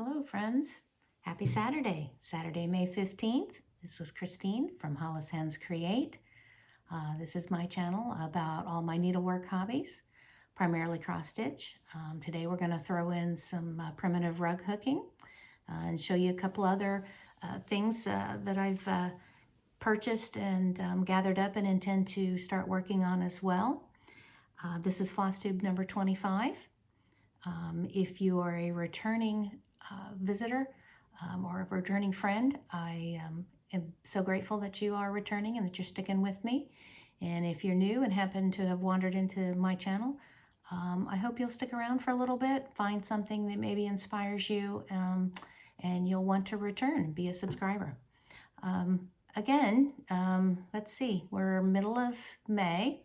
Hello friends, happy Saturday, Saturday, May 15th. This is Christine from Hollis Hands Create. This is my channel about all my needlework hobbies, primarily cross stitch. Today we're going to throw in some primitive rug hooking and show you a couple other things that I've purchased and gathered up and intend to start working on as well. This is Flosstube number 25. If you are a returning visitor or a returning friend, I am so grateful that you are returning and that you're sticking with me. And if you're new and happen to have wandered into my channel, I hope you'll stick around for a little bit, find something that maybe inspires you, and you'll want to return and be a subscriber. Again, let's see, we're middle of May,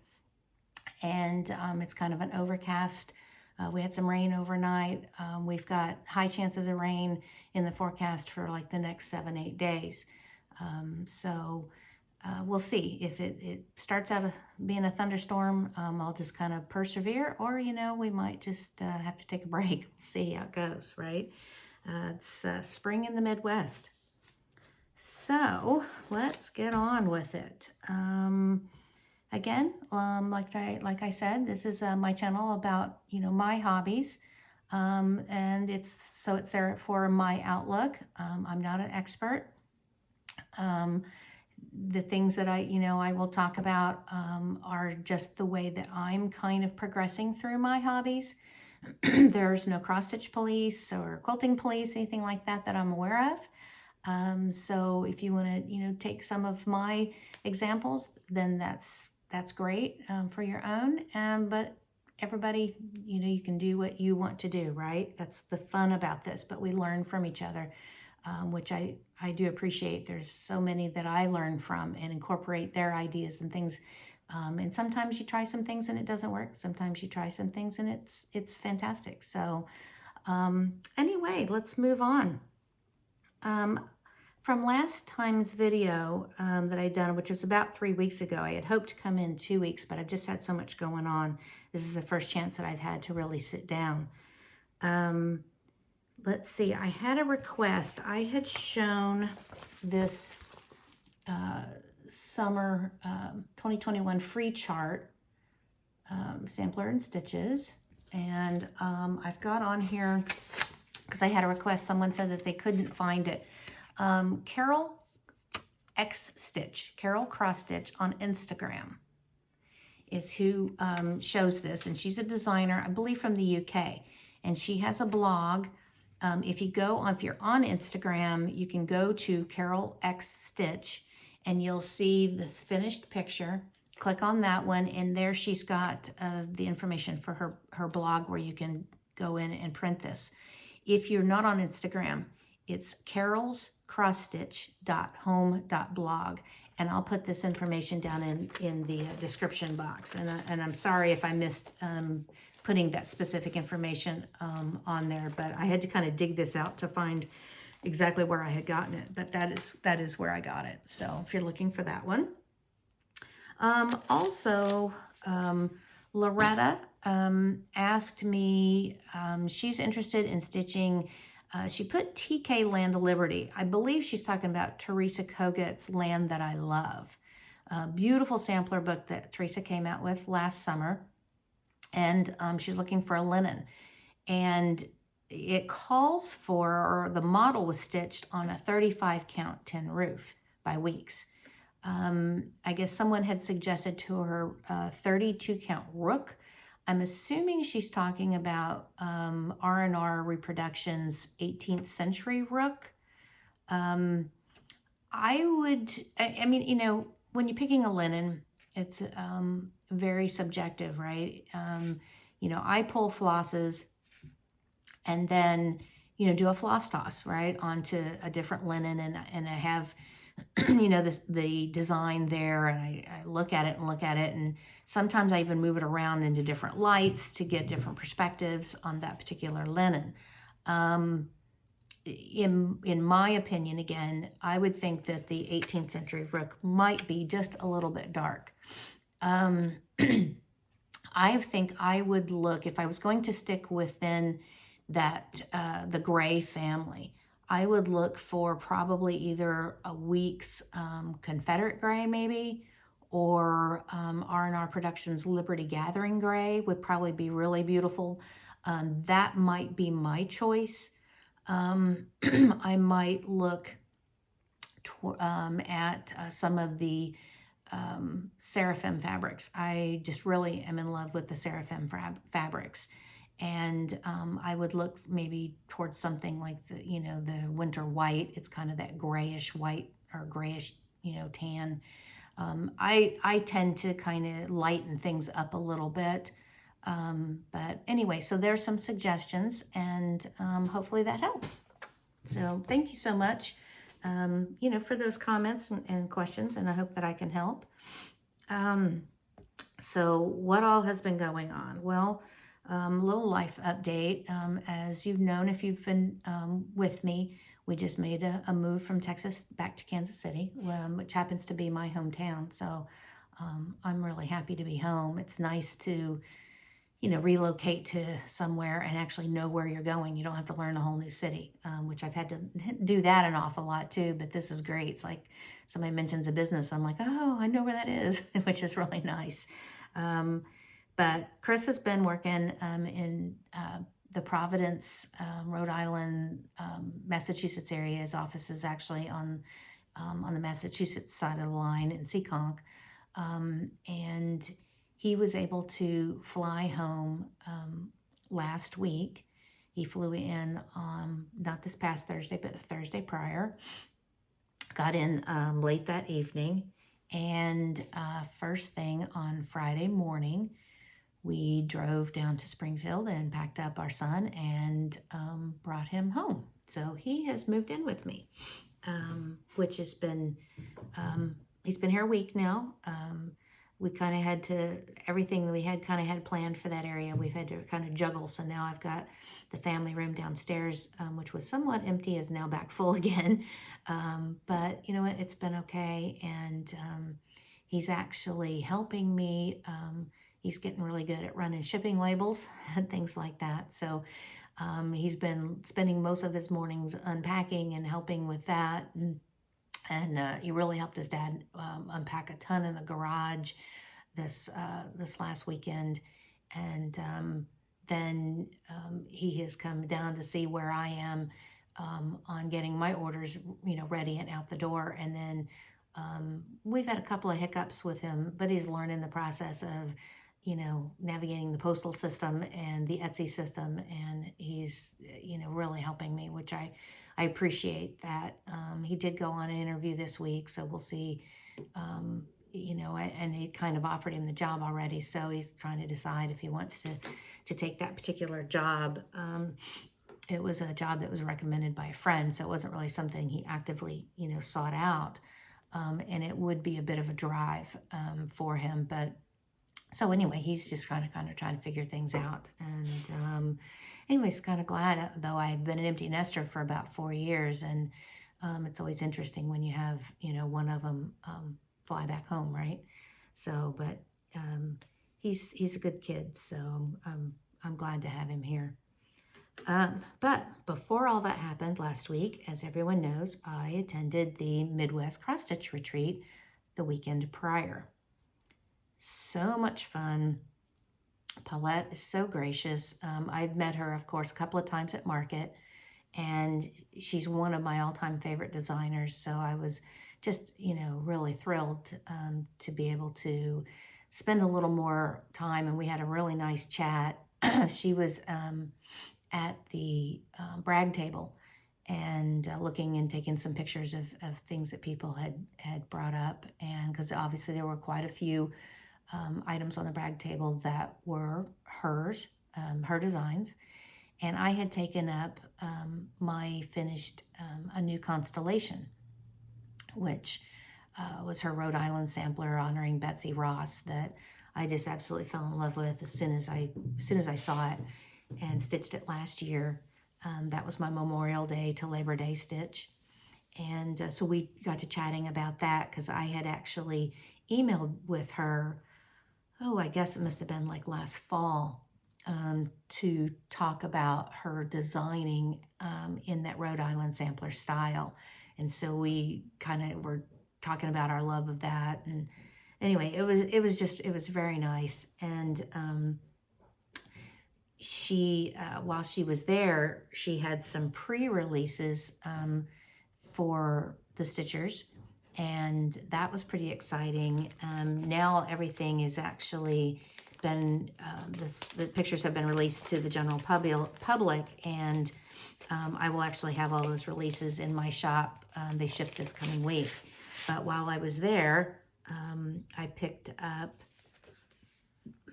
and it's kind of an overcast. We had some rain overnight. We've got high chances of rain in the forecast for like the next 7-8 days. So we'll see. If it starts out being a thunderstorm, I'll just kind of persevere, or, you know, we might just have to take a break. See how it goes, right? It's spring in the Midwest. So let's get on with it. Again, like I said, this is my channel about, you know, my hobbies, and it's there for my outlook. I'm not an expert. The things that I will talk about are just the way that I'm kind of progressing through my hobbies. There's no cross-stitch police or quilting police, anything like that I'm aware of. So if you want to, you know, take some of my examples, then that's great for your own. But everybody, you know, you can do what you want to do, right? That's the fun about this, but we learn from each other, which I do appreciate. There's so many that I learn from and incorporate their ideas and things. And sometimes you try some things and it doesn't work. Sometimes you try some things and it's fantastic. So anyway, let's move on. From last time's video that I'd done, which was about 3 weeks ago, I had hoped to come in 2 weeks, but I've just had so much going on. This is the first chance that I've had to really sit down. Let's see, I had a request. I had shown this summer 2021 free chart, Sampler and Stitches, and I've got on here, because I had a request, someone said that they couldn't find it. Carol X Stitch, Carol Cross Stitch on Instagram is who shows this, and she's a designer, I believe from the UK, and she has a blog. If you're on Instagram, you can go to Carol X Stitch, and you'll see this finished picture. Click on that one, and there she's got the information for her blog where you can go in and print this. If you're not on Instagram, it's carolscrossstitch.home.blog, and I'll put this information down in the description box. And I'm sorry if I missed putting that specific information on there, but I had to kind of dig this out to find exactly where I had gotten it. But that is where I got it. So if you're looking for that one. Also, Loretta asked me, she's interested in stitching. She put TK Land of Liberty. I believe she's talking about Teresa Koget's Land That I Love. Beautiful sampler book that Teresa came out with last summer. And she's looking for a linen. And it calls for, or the model was stitched on a 35 count tin roof by Weeks. I guess someone had suggested to her 32 count rook. I'm assuming she's talking about R&R Reproductions 18th century rook. I mean, you know, when you're picking a linen, it's very subjective, right? You know, I pull flosses and then, you know, do a floss toss, right, onto a different linen, and I have, you know, the design there, and I look at it, and sometimes I even move it around into different lights to get different perspectives on that particular linen. In my opinion, again, I would think that the 18th century rook might be just a little bit dark. I think I would look, if I was going to stick within that the gray family. I would look for probably either a Weeks Confederate gray maybe, or R&R Productions Liberty Gathering gray would probably be really beautiful. That might be my choice. I might look at some of the Seraphim fabrics. I just really am in love with the Seraphim fabrics. And I would look maybe towards something like the, the winter white. It's kind of that grayish white or grayish, tan. I tend to kind of lighten things up a little bit. But anyway, so there's some suggestions, and hopefully that helps. So thank you so much, for those comments and questions, and I hope that I can help. So what all has been going on? Well, little life update. As you've known, if you've been with me, we just made a move from Texas back to Kansas City, which happens to be my hometown. So I'm really happy to be home. It's nice to, relocate to somewhere and actually know where you're going. You don't have to learn a whole new city, which I've had to do that an awful lot too, but this is great. It's like somebody mentions a business, I'm like, oh, I know where that is, which is really nice. But Chris has been working in the Providence, Rhode Island, Massachusetts area. His office is actually on the Massachusetts side of the line in Seekonk. And he was able to fly home last week. He flew in not this past Thursday, but the Thursday prior. Got in late that evening. And first thing on Friday morning, we drove down to Springfield and packed up our son and brought him home. So he has moved in with me, which has been, he's been here a week now. We kind of had to, everything we had kind of had planned for that area, we've had to kind of juggle. So now I've got the family room downstairs, which was somewhat empty, is now back full again. But you know what, it's been okay. And he's actually helping me. He's getting really good at running shipping labels and things like that. So he's been spending most of his mornings unpacking and helping with that. And he really helped his dad unpack a ton in the garage this last weekend. And then he has come down to see where I am on getting my orders, ready and out the door. And then we've had a couple of hiccups with him, but he's learning the process of, navigating the postal system and the Etsy system. And he's, really helping me, which I appreciate that. He did go on an interview this week, so we'll see, and he kind of offered him the job already. So he's trying to decide if he wants to take that particular job. It was a job that was recommended by a friend, so it wasn't really something he actively, sought out. And it would be a bit of a drive for him. But so anyway, he's just kind of trying to figure things out. And anyways, kind of glad, though I've been an empty nester for about 4 years. And it's always interesting when you have, one of them fly back home, right? So, but he's a good kid. So I'm glad to have him here. But before all that happened last week, as everyone knows, I attended the Midwest Cross Stitch Retreat the weekend prior. So much fun. Paulette is so gracious. I've met her, of course, a couple of times at market, and she's one of my all-time favorite designers. So I was just, really thrilled to be able to spend a little more time, and we had a really nice chat. She was at the brag table and looking and taking some pictures of things that people had brought up. And because obviously there were quite a few items on the brag table that were hers, her designs. And I had taken up my finished, a new constellation, which was her Rhode Island sampler honoring Betsy Ross, that I just absolutely fell in love with as soon as I saw it, and stitched it last year. That was my Memorial Day to Labor Day stitch. And so we got to chatting about that, because I had actually emailed with her, I guess it must have been like last fall, to talk about her designing in that Rhode Island sampler style. And so we kind of were talking about our love of that. And anyway, it was very nice. And she, while she was there, she had some pre-releases for the Stitchers, and that was pretty exciting. Now everything is actually been, the pictures have been released to the general public, and I will actually have all those releases in my shop. They ship this coming week. But while I was there, I picked up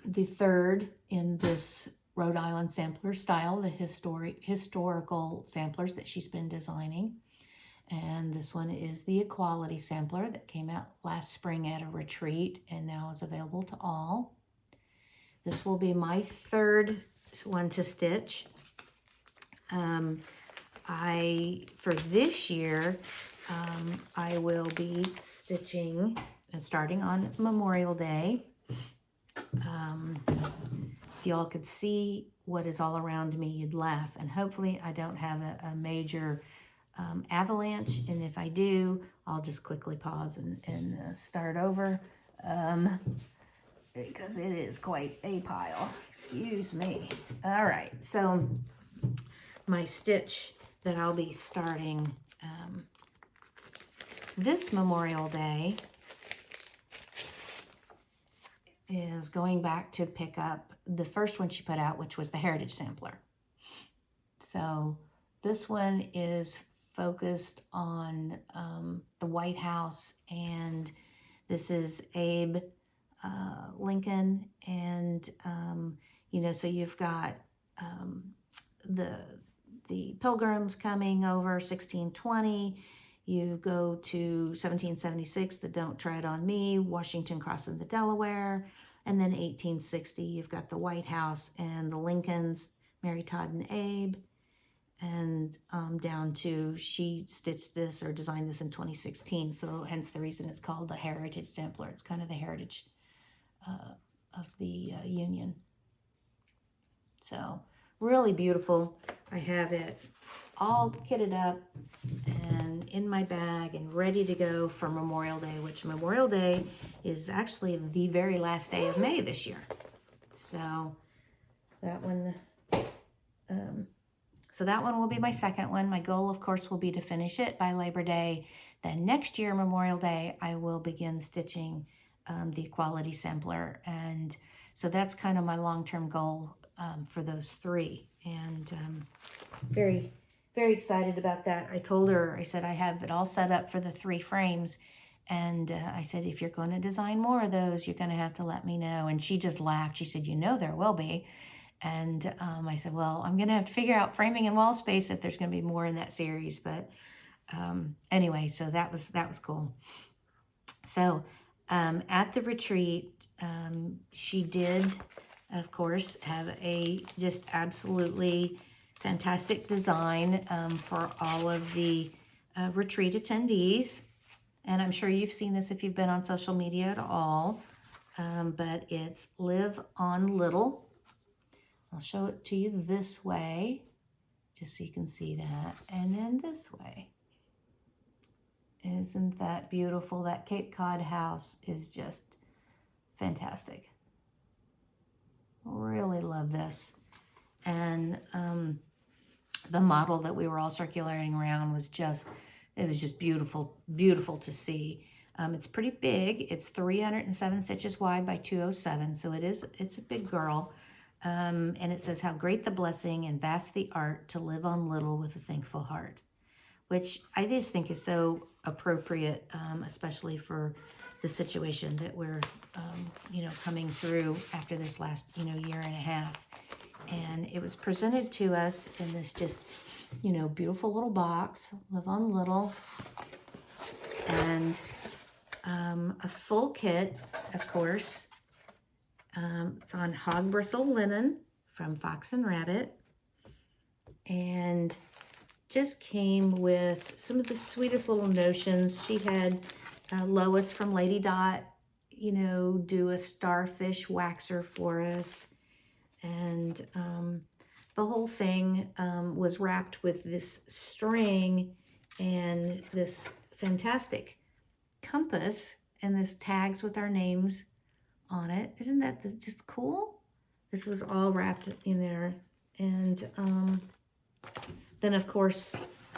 the third in this Rhode Island sampler style, the historical samplers that she's been designing. And this one is the Equality Sampler that came out last spring at a retreat and now is available to all. This will be my third one to stitch. For this year, I will be stitching and starting on Memorial Day. If y'all could see what is all around me, you'd laugh. And hopefully I don't have a major avalanche. And if I do, I'll just quickly pause and start over because it is quite a pile. Excuse me. All right. So my stitch that I'll be starting this Memorial Day is going back to pick up the first one she put out, which was the Heritage Sampler. So this one is focused on the White House, and this is Abe Lincoln, and you know, so you've got the Pilgrims coming over 1620. You go to 1776, the Don't Tread on Me, Washington crossing the Delaware, and then 1860, you've got the White House and the Lincolns, Mary Todd and Abe, and down to she stitched this or designed this in 2016, so hence the reason it's called the Heritage Sampler. It's kind of the heritage of the Union. So really beautiful. I have it all kitted up and in my bag and ready to go for Memorial Day, which Memorial Day is actually the very last day of May this year. So that one, will be my second one. My goal, of course, will be to finish it by Labor Day. Then next year, Memorial Day, I will begin stitching the Equality Sampler. And so that's kind of my long-term goal for those three. And very, very excited about that. I told her, I said, I have it all set up for the 3 frames. And I said, if you're going to design more of those, you're going to have to let me know. And she just laughed. She said, you know, there will be. And I said, well, I'm going to have to figure out framing and wall space if there's going to be more in that series. But anyway, so that was cool. So at the retreat, she did, of course, have a just absolutely fantastic design for all of the retreat attendees. And I'm sure you've seen this if you've been on social media at all. But it's Live on Little. I'll show it to you this way, just so you can see that. And then this way. Isn't that beautiful? That Cape Cod house is just fantastic. Really love this. And the model that we were all circulating around was just, it was just beautiful, beautiful to see. It's pretty big. It's 307 stitches wide by 207, so it's a big girl. And it says, how great the blessing and vast the art to live on little with a thankful heart, which I just think is so appropriate, especially for the situation that we're, coming through after this last, year and a half. And it was presented to us in this just, beautiful little box, Live on Little, and a full kit, of course. It's on hog bristle linen from Fox and Rabbit, and just came with some of the sweetest little notions. She had Lois from Lady Dot, do a starfish waxer for us. And the whole thing was wrapped with this string and this fantastic compass and this tags with our names on it. Isn't that just cool? This was all wrapped in there. And then of course,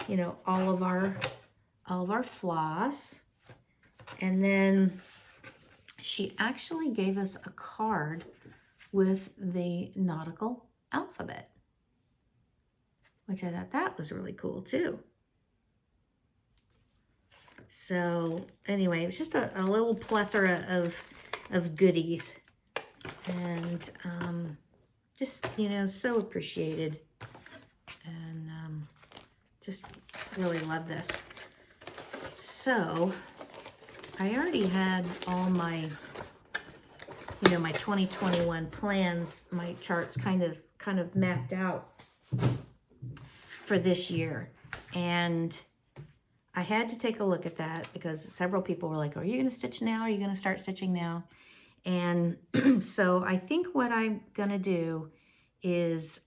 you know, all of our floss. And then she actually gave us a card with the nautical alphabet, which I thought that was really cool too. So anyway, it was just a little plethora of goodies, and just, you know, so appreciated, and just really love this. So I already had all my, you know, my 2021 plans, my charts kind of mapped out for this year. And I had to take a look at that because several people were like, are you going to stitch now? Are you going to start stitching now? And so I think what I'm going to do is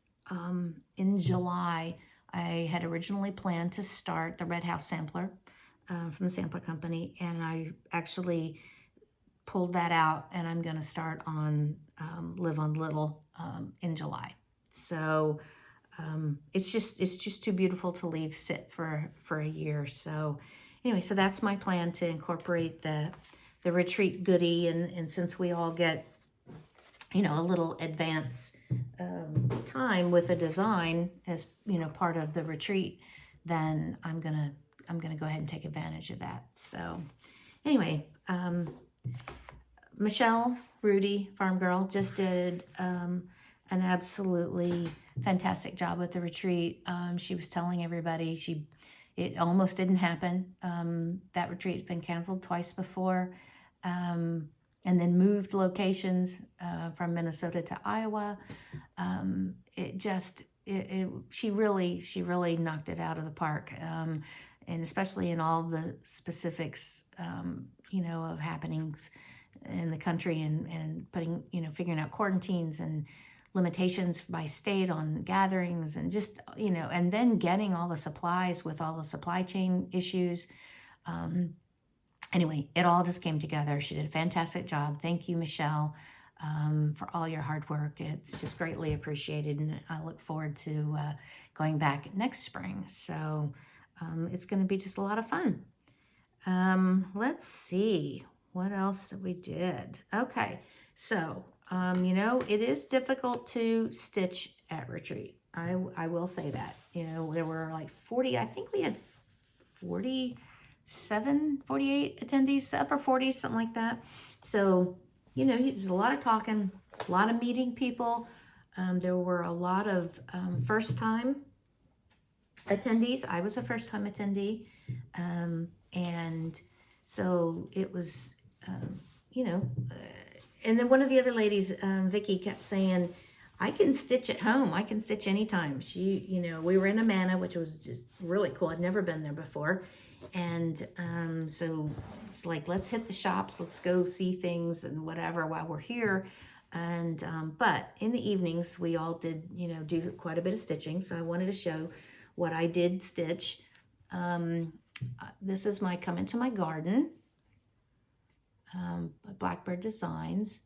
in July, I had originally planned to start the Red House Sampler from the Sampler Company. And I actually pulled that out, and I'm going to start on Live on Little in July. So it's just too beautiful to leave sit for a year. So anyway, so that's my plan, to incorporate the retreat goodie, and since we all get, you know, a little advance time with a design as, you know, part of the retreat, then I'm gonna go ahead and take advantage of that. So anyway, Michelle Rudy, Farm Girl, just did an absolutely fantastic job with the retreat. She was telling everybody it almost didn't happen. That retreat had been canceled twice before, and then moved locations from Minnesota to Iowa. She really knocked it out of the park, and especially in all the specifics, you know, of happenings in the country, and putting, you know, figuring out quarantines and limitations by state on gatherings, and just, you know, and then getting all the supplies with all the supply chain issues. Anyway, it all just came together. She did a fantastic job. Thank you, Michelle, for all your hard work. It's just greatly appreciated, and I look forward to going back next spring. So it's going to be just a lot of fun. Let's see what else we did. Okay, so you know, it is difficult to stitch at retreat. I will say that. You know, there were like 40, I think we had 47, 48 attendees, upper 40s, something like that. So, you know, there's a lot of talking, a lot of meeting people. There were a lot of first-time attendees. I was a first-time attendee. And so it was, you know, and then one of the other ladies, Vicky, kept saying, I can stitch at home. I can stitch anytime. She, you know, we were in Amana, which was just really cool. I'd never been there before. And so it's like, let's hit the shops. Let's go see things and whatever while we're here. And but in the evenings, we all did, you know, do quite a bit of stitching. So I wanted to show what I did stitch. This is my Come Into My Garden, Blackbird Designs,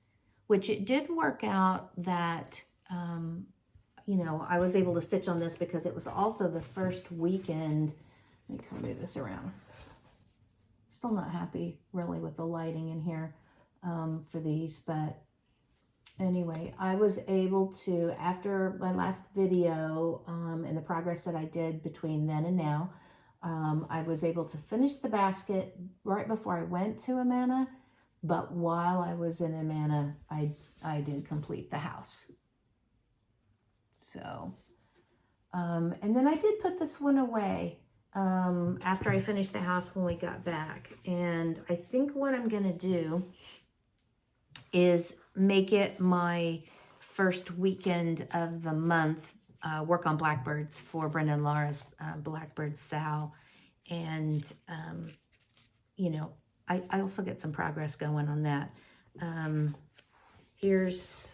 which it did work out that, you know, I was able to stitch on this because it was also the first weekend. Let me come move this around. Still not happy really with the lighting in here for these, but anyway, I was able to, after my last video and the progress that I did between then and now, I was able to finish the basket right before I went to Amana, but while I was in Amana, I did complete the house. So, and then I did put this one away after I finished the house when we got back. And I think what I'm going to do is make it my first weekend of the month, work on Blackbirds for Brenda and Laura's Blackbird Sow. And, you know, I also get some progress going on that. Here's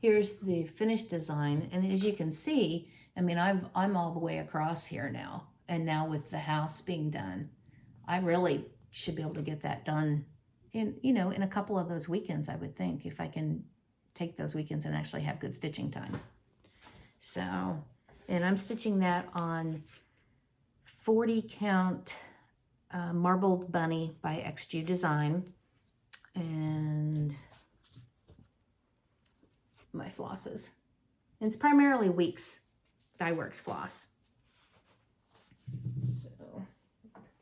here's the finished design. And as you can see, I mean, I'm all the way across here now. And now with the house being done, I really should be able to get that done in, you know, in a couple of those weekends, I would think, if I can take those weekends and actually have good stitching time. So, and I'm stitching that on 40 count Marbled Bunny by XG Design. And my flosses. And it's primarily Weeks Dye Works floss. So,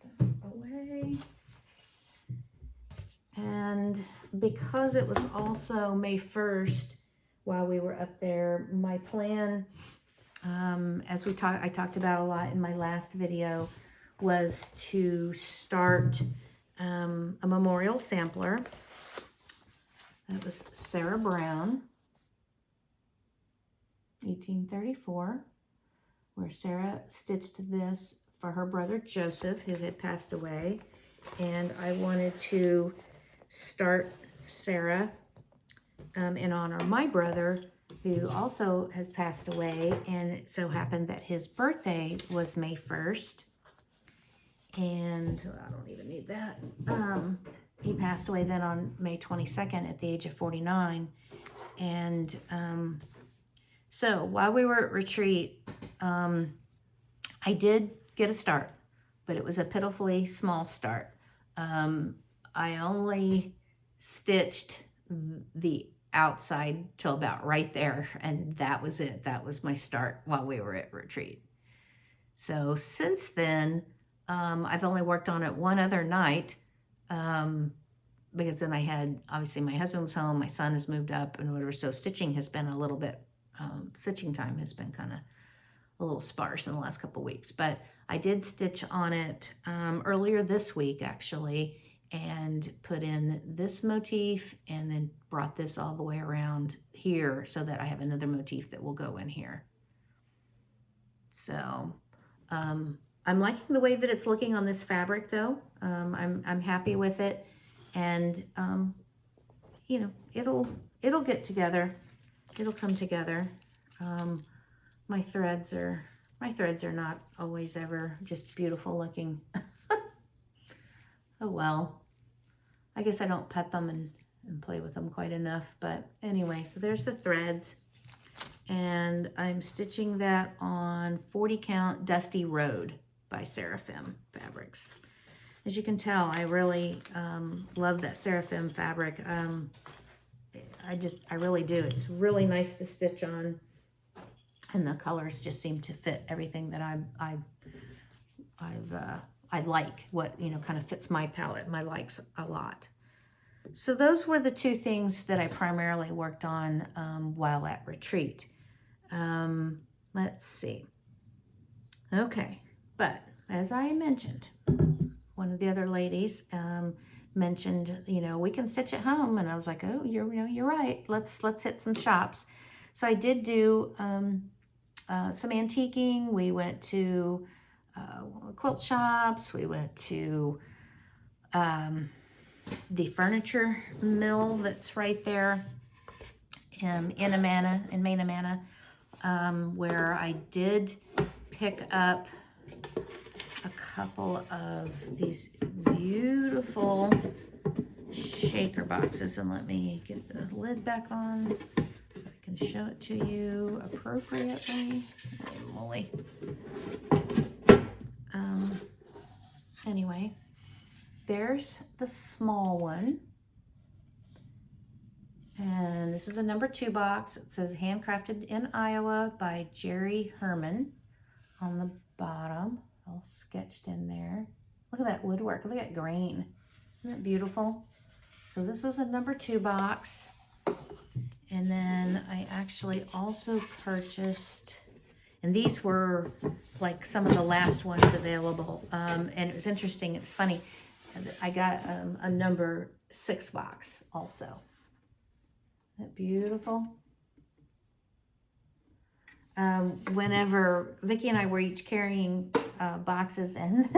put that away. And because it was also May 1st while we were up there, my plan, as I talked about a lot in my last video, was to start a memorial sampler. That was Sarah Brown, 1834, where Sarah stitched this for her brother Joseph, who had passed away. And I wanted to start Sarah in honor of my brother, who also has passed away. And it so happened that his birthday was May 1st. And I don't even need that. He passed away then on May 22nd at the age of 49. And so while we were at retreat, I did get a start, but it was a pitifully small start. I only stitched the outside till about right there, and that was it. That was my start while we were at retreat. So since then, I've only worked on it one other night, because then I had, obviously my husband was home, my son has moved up and whatever, so stitching has been a little bit, stitching time has been kind of a little sparse in the last couple of weeks. But I did stitch on it earlier this week, actually, and put in this motif and then brought this all the way around here so that I have another motif that will go in here. So I'm liking the way that it's looking on this fabric, though. I'm happy with it, and you know, it'll get together. It'll come together. My threads are not always ever just beautiful looking. Oh well, I guess I don't pet them and play with them quite enough. But anyway, so there's the threads, and I'm stitching that on 40 count Dusty Road by Seraphim Fabrics. As you can tell, I really love that Seraphim fabric. I really do. It's really nice to stitch on, and the colors just seem to fit everything that I like. What, you know, kind of fits my palette, my likes a lot. So those were the two things that I primarily worked on while at retreat. Let's see. Okay, but as I mentioned, one of the other ladies mentioned, you know, we can stitch at home, and I was like, oh, you're right. Let's hit some shops. So I did do some antiquing. We went to quilt shops. We went to the furniture mill that's right there in Main Amana, where I did pick up a couple of these beautiful shaker boxes. And let me get the lid back on so I can show it to you appropriately. Holy moly. Anyway, there's the small one. And this is a number 2 box. It says handcrafted in Iowa by Jerry Herman on the bottom, all sketched in there. Look at that woodwork. Look at that grain. Isn't that beautiful? So this was a number 2 box. And then I actually also purchased, and these were like some of the last ones available. And it was interesting. It was funny. I got a number 6 box also. Isn't that beautiful? Whenever Vicki and I were each carrying boxes, and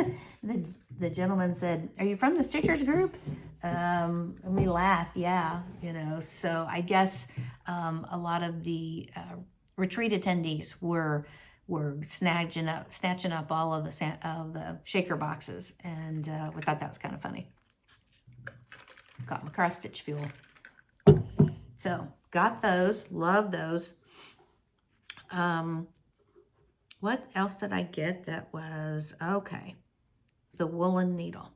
the gentleman said, "Are you from the Stitchers group?" And we laughed, yeah, you know. So I guess a lot of the retreat attendees were snatching up all of the shaker boxes, and we thought that was kind of funny. Got my cross stitch fuel. So got those, love those. What else did I get that was okay? The Woolen Needle.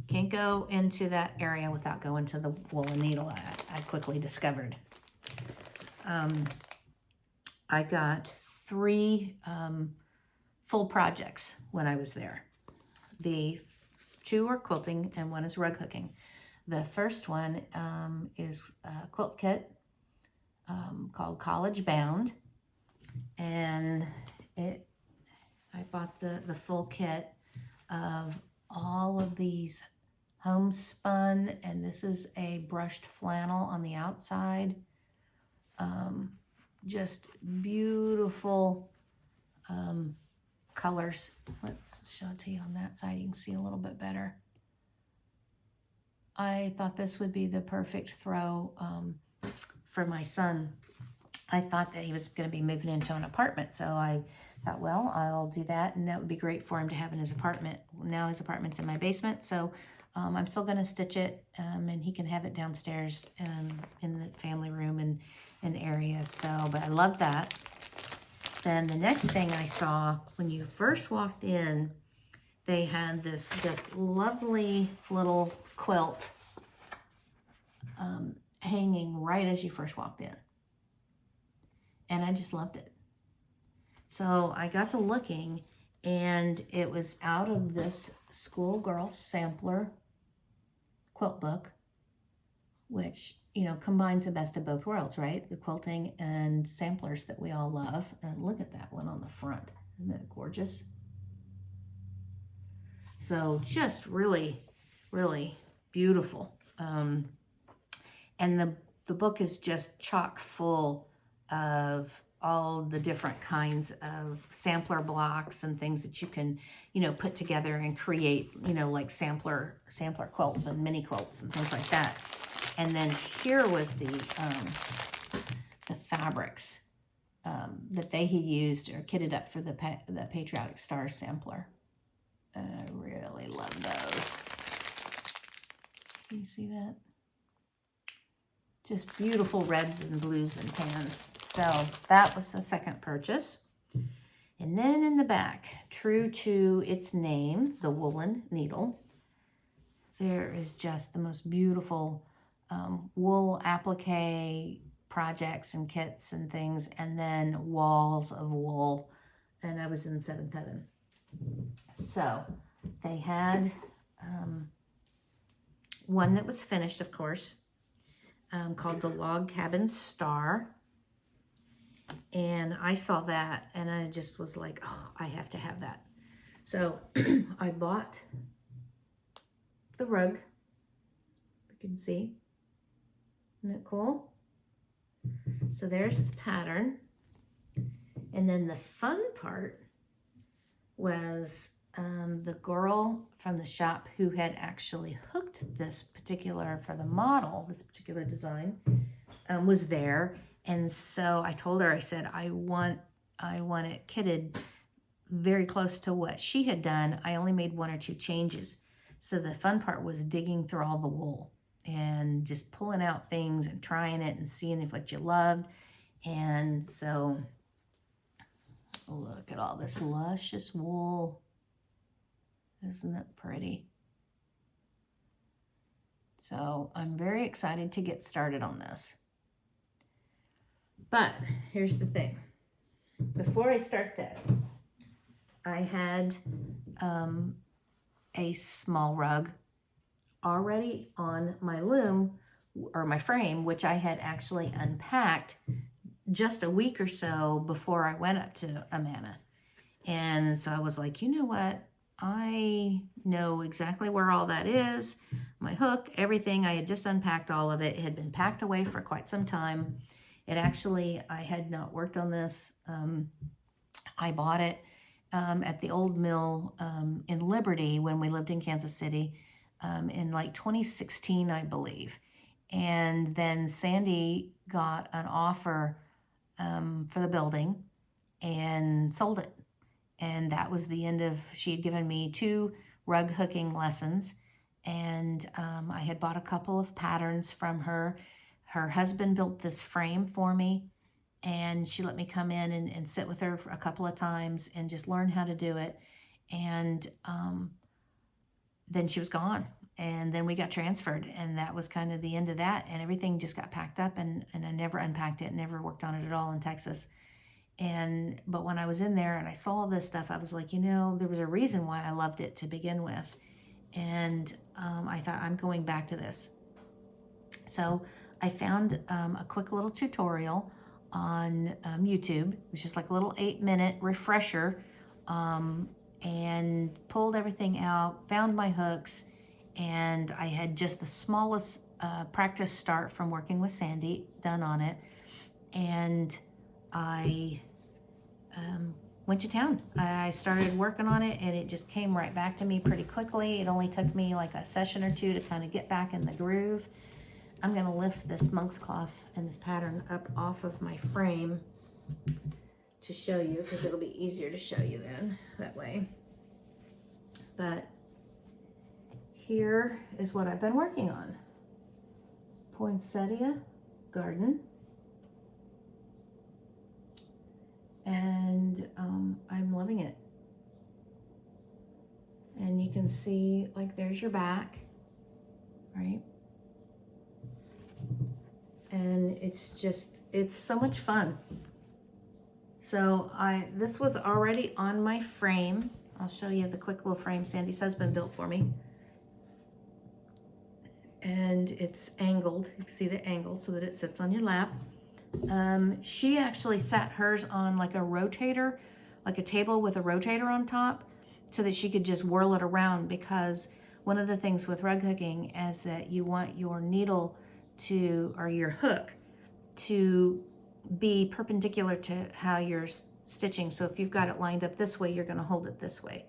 Can't go into that area without going to the Woolen Needle. I quickly discovered. I got 3 full projects when I was there. The 2 are quilting and 1 is rug hooking. The first one is a quilt kit called College Bound, and I bought the full kit of all of these homespun, and this is a brushed flannel on the outside. Just beautiful colors. Let's show it to you on that side. You can see a little bit better. I thought this would be the perfect throw for my son. I thought that he was going to be moving into an apartment, so I thought, well, I'll do that, and that would be great for him to have in his apartment. Now his apartment's in my basement, so I'm still going to stitch it, and he can have it downstairs in the family room and area. So, but I love that. Then the next thing I saw when you first walked in, they had this just lovely little quilt hanging right as you first walked in. And I just loved it. So I got to looking, and it was out of this Schoolgirl Sampler quilt book, which, you know, combines the best of both worlds, right? The quilting and samplers that we all love. And look at that one on the front. Isn't that gorgeous? So just really, really beautiful. And the book is just chock full of all the different kinds of sampler blocks and things that you can, you know, put together and create, you know, like sampler quilts and mini quilts and things like that. And then here was the fabrics that they had used or kitted up for the Patriotic Star Sampler. And I really love those. Can you see that? Just beautiful reds and blues and tans. So that was the second purchase. And then in the back, true to its name, the Woolen Needle, there is just the most beautiful wool applique projects and kits and things, and then walls of wool. And I was in 7th Heaven. So they had one that was finished, of course, called the Log Cabin Star. And I saw that, and I just was like, oh, I have to have that. So I bought the rug. You can see. Isn't that cool? So there's the pattern. And then the fun part was the girl from the shop who had actually hooked this particular, for the model, this particular design, was there. And so I told her, I said, I want it kitted very close to what she had done. I only made 1 or 2 changes. So the fun part was digging through all the wool and just pulling out things and trying it and seeing if what you loved. And so look at all this luscious wool. Isn't that pretty? So I'm very excited to get started on this. But here's the thing. Before I start that, I had a small rug already on my loom, or my frame, which I had actually unpacked just a week or so before I went up to Amana. And so I was like, you know what? I know exactly where all that is. My hook, everything. I had just unpacked all of it. It had been packed away for quite some time. It actually, I had not worked on this. I bought it at the old mill in Liberty when we lived in Kansas City in like 2016, I believe. And then Sandy got an offer for the building and sold it. And that was the end of, she had given me 2 rug hooking lessons, and I had bought a couple of patterns from her. Her husband built this frame for me, and she let me come in and sit with her for a couple of times and just learn how to do it. And then she was gone, and then we got transferred, and that was kind of the end of that, and everything just got packed up, and I never unpacked it, never worked on it at all in Texas. But when I was in there and I saw all this stuff, I was like, there was a reason why I loved it to begin with. And I thought, I'm going back to this. So I found a quick little tutorial on YouTube. It was just like a little 8-minute refresher, and pulled everything out, found my hooks, and I had just the smallest practice start from working with Sandy done on it. And I went to town. I started working on it, and it just came right back to me pretty quickly. It only took me like a session or 2 to kind of get back in the groove. I'm going to lift this monk's cloth and this pattern up off of my frame to show you, because it'll be easier to show you then that way. But here is what I've been working on. Poinsettia Garden. And I'm loving it. And you can see, like, there's your back, right? And it's so much fun. So this was already on my frame. I'll show you the quick little frame Sandy's husband built for me. And it's angled. You can see the angle so that it sits on your lap. She actually sat hers on like a rotator, like a table with a rotator on top, so that she could just whirl it around, because one of the things with rug hooking is that you want your needle or your hook to be perpendicular to how you're stitching. So if you've got it lined up this way, you're going to hold it this way.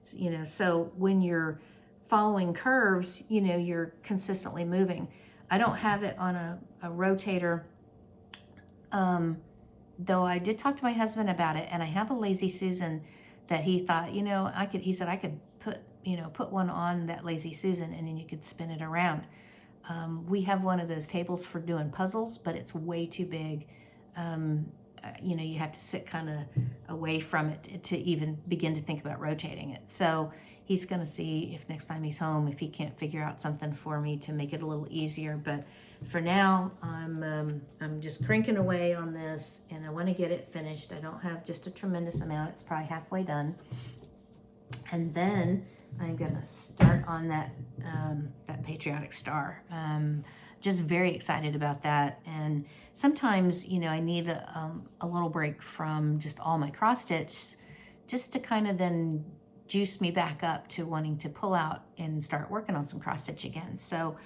So when you're following curves, you're consistently moving. I don't have it on a rotator. Though I did talk to my husband about it, and I have a Lazy Susan that he thought, he said I could put one on that Lazy Susan, and then you could spin it around. We have one of those tables for doing puzzles, but it's way too big. You have to sit kind of away from it to even begin to think about rotating it. So he's going to see if next time he's home, if he can't figure out something for me to make it a little easier. But for now, I'm just cranking away on this, and I want to get it finished. I don't have just a tremendous amount. It's probably halfway done. And then I'm going to start on that Patriotic star. Just very excited about that. And sometimes, I need a little break from just all my cross stitch, just to kind of then juice me back up to wanting to pull out and start working on some cross stitch again. So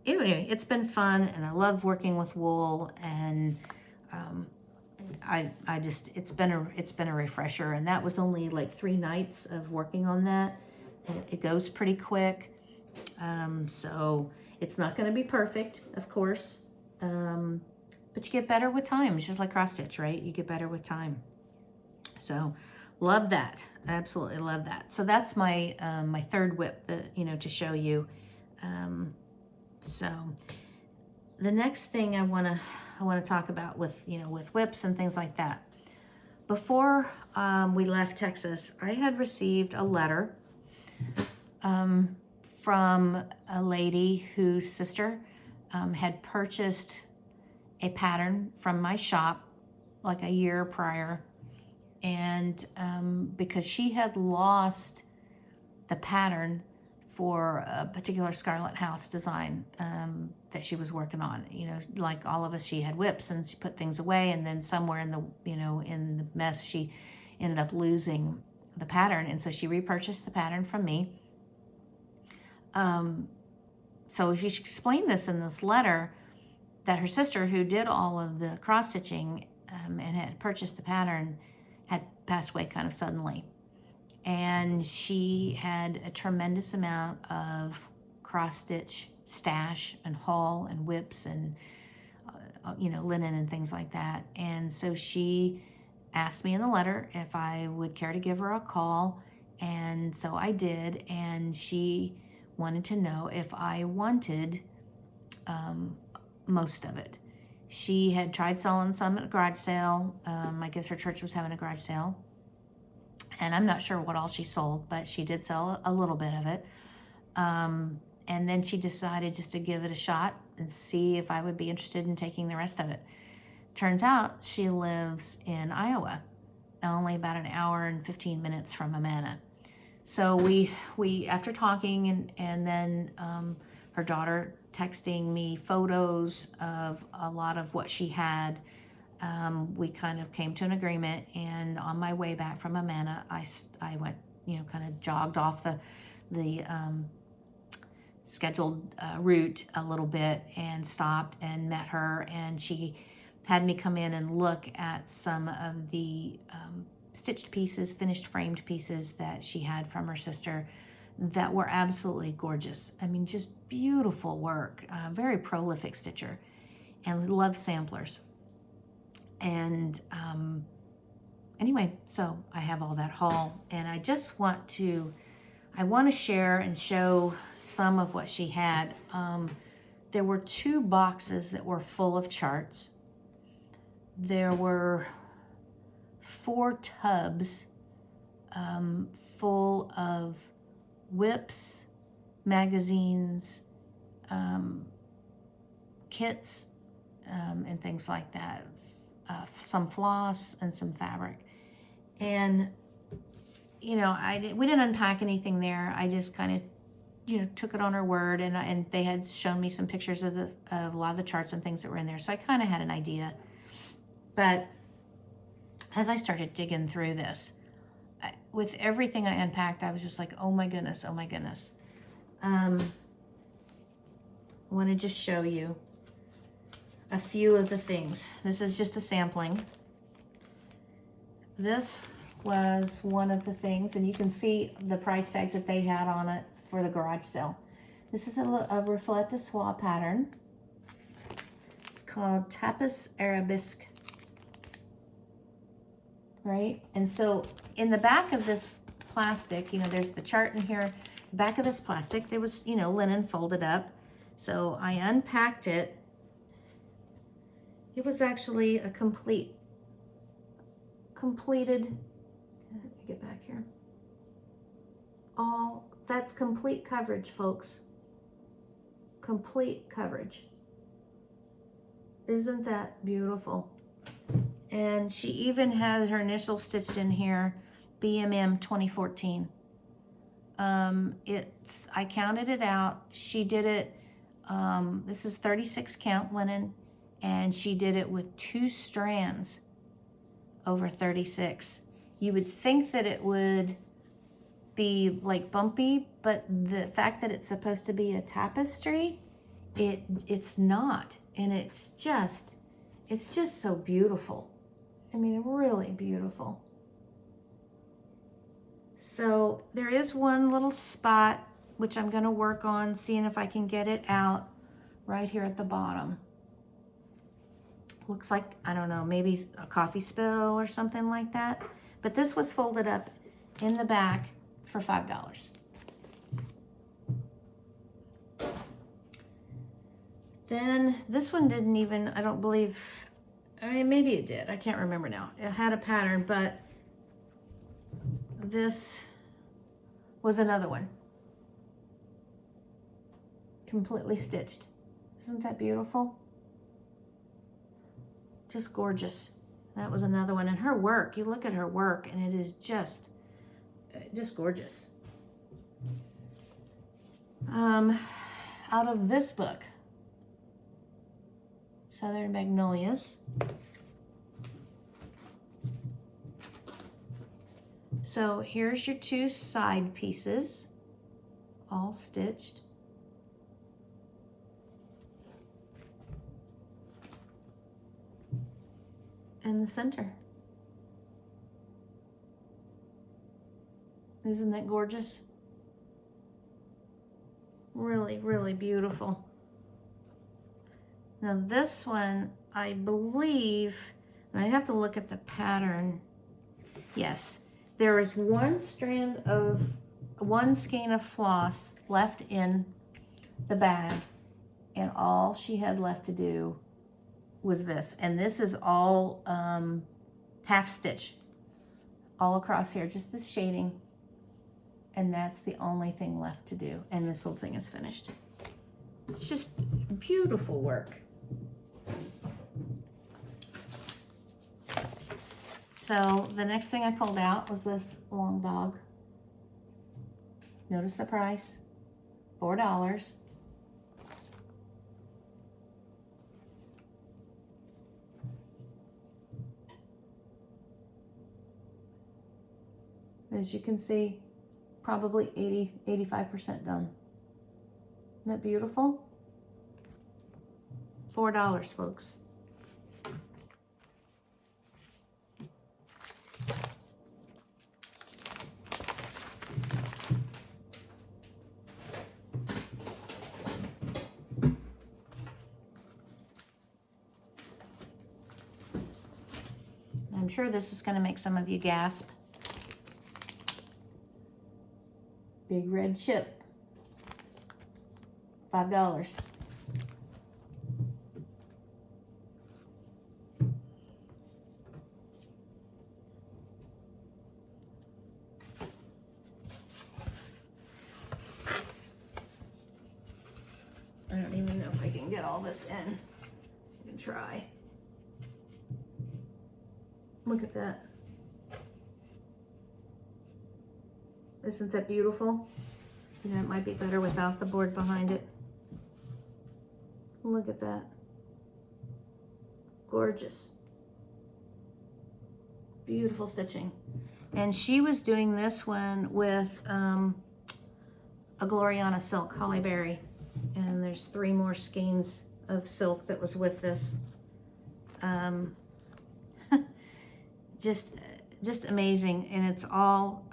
anyway, it's been fun, and I love working with wool, and it's been a refresher. And that was only like 3 nights of working on that. It goes pretty quick. So it's not going to be perfect, of course, but you get better with time. It's just like cross stitch, right? You get better with time. So love that. Absolutely love that. So that's my my third whip, to show you. So the next thing I want to talk about with whips and things like that. Before we left Texas, I had received a letter from a lady whose sister had purchased a pattern from my shop like a year prior, and because she had lost the pattern for a particular Scarlet house design that she was working on. Like all of us, she had whips and she put things away, and then somewhere in the in the mess she ended up losing the pattern, and so she repurchased the pattern from me. So she explained this in this letter, that her sister, who did all of the cross stitching and had purchased the pattern, had passed away kind of suddenly. And she had a tremendous amount of cross stitch stash and haul and whips and linen and things like that. And so she asked me in the letter if I would care to give her a call, and so I did. And she wanted to know if I wanted most of it. She had tried selling some at a garage sale. I guess her church was having a garage sale, and I'm not sure what all she sold, but she did sell a little bit of it. And then she decided just to give it a shot and see if I would be interested in taking the rest of it. Turns out she lives in Iowa, only about an hour and 15 minutes from Amana. So we after talking and then her daughter texting me photos of a lot of what she had, we kind of came to an agreement. And on my way back from Amana, I went, kind of jogged off the scheduled route a little bit and stopped and met her, and she had me come in and look at some of the stitched pieces, finished framed pieces that she had from her sister that were absolutely gorgeous. I mean, just beautiful work, very prolific stitcher, and loves samplers. And anyway, so I have all that haul, and I just want to share and show some of what she had. There were 2 boxes that were full of charts. There were 4 tubs full of whips, magazines, kits, and things like that. Some floss and some fabric. And we didn't unpack anything there. I just kind of, took it on her word, and they had shown me some pictures of a lot of the charts and things that were in there, so I kind of had an idea. But as I started digging through this, with everything I unpacked, I was just like, oh my goodness, oh my goodness. I want to just show you a few of the things. This is just a sampling. This was one of the things, and you can see the price tags that they had on it for the garage sale. This is a Reflets de Soie pattern. It's called Tapas Arabesque, right? And so in the back of this plastic, there's the chart in here. The back of this plastic, there was, linen folded up. So I unpacked it. It was actually a completed, get back here. That's complete coverage, folks. Complete coverage. Isn't that beautiful? And she even has her initials stitched in here, BMM 2014. I counted it out. She did it, this is 36 count linen, and she did it with 2 strands over 36. You would think that it would be like bumpy, but the fact that it's supposed to be a tapestry, it's not. And it's just so beautiful. I mean, really beautiful. So there is one little spot, which I'm gonna work on, seeing if I can get it out right here at the bottom. Looks like, I don't know, maybe a coffee spill or something like that. But this was folded up in the back for $5. Then this one didn't even, I don't believe, I mean, maybe it did. I can't remember now. It had a pattern, but this was another one. Completely stitched. Isn't that beautiful? Just gorgeous. That was another one. And her work, you look at her work, and it is just gorgeous. Out of this book, Southern Magnolias. So here's your 2 side pieces, all stitched. And the center. Isn't that gorgeous? Really, really beautiful. Now this one, I believe, and I have to look at the pattern. Yes, there is one skein of floss left in the bag, and all she had left to do was this. And this is all half stitch all across here, just this shading. And that's the only thing left to do. And this whole thing is finished. It's just beautiful work. So the next thing I pulled out was this long dog. Notice the price, $4. As you can see, probably 85% done. Isn't that beautiful? $4, folks. I'm sure this is going to make some of you gasp. Big red chip, $5. I don't even know if I can get all this in. I can try. Look at that. Isn't that beautiful? You know, it might be better without the board behind it. Look at that. Gorgeous. Beautiful stitching. And she was doing this one with a Gloriana silk, Holly Berry. And there's 3 more skeins of silk that was with this. Just amazing. And it's all,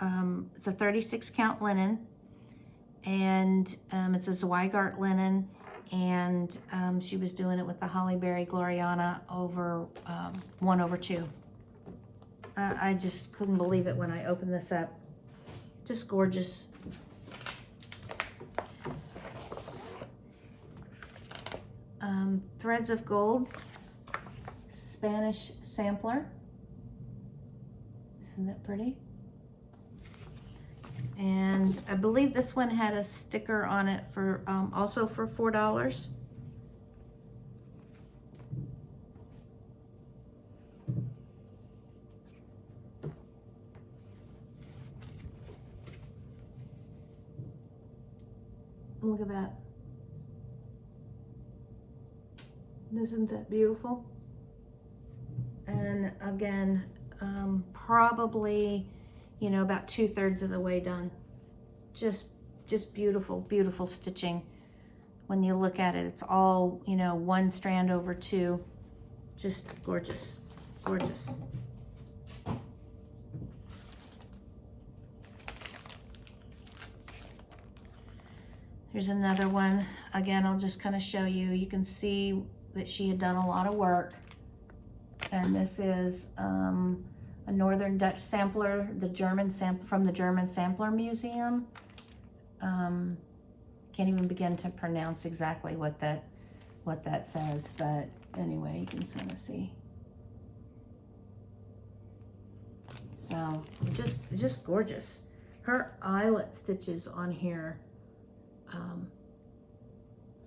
it's a 36 count linen, and it's a Zweigart linen, and she was doing it with the Holly Berry Gloriana over 1/2. I just couldn't believe it when I opened this up. Just gorgeous. Threads of Gold, Spanish sampler. Isn't that pretty? And I believe this one had a sticker on it for also for $4. Look at that. Isn't that beautiful? And again, probably, you know, about 2/3 of the way done. Just beautiful, beautiful stitching. When you look at it, it's all, you know, 1 strand over 2. Just gorgeous, gorgeous. Here's another one. Again, I'll just kind of show you. You can see that she had done a lot of work. And this is a Northern Dutch sampler, the German from the German Sampler Museum. Can't even begin to pronounce exactly what that says, but anyway, you can kind of see. So just gorgeous. Her eyelet stitches on here